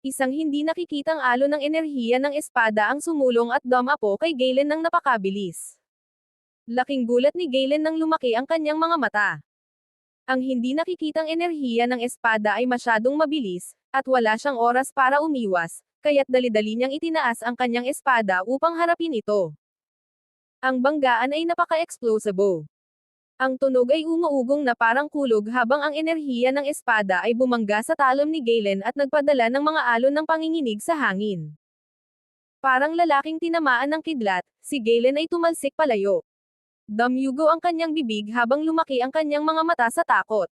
Isang hindi nakikitang alon ng enerhiya ng espada ang sumulong at dumapo kay Galen ng napakabilis. Laking gulat ni Galen nang lumaki ang kanyang mga mata. Ang hindi nakikitang enerhiya ng espada ay masyadong mabilis, at wala siyang oras para umiwas, kaya't dali-dali niyang itinaas ang kanyang espada upang harapin ito. Ang banggaan ay napaka-explosive. Ang tunog ay umuugong na parang kulog habang ang enerhiya ng espada ay bumangga sa talim ni Galen at nagpadala ng mga alon ng panginginig sa hangin. Parang lalaking tinamaan ng kidlat, si Galen ay tumalsik palayo. Damyugo ang kanyang bibig habang lumaki ang kanyang mga mata sa takot.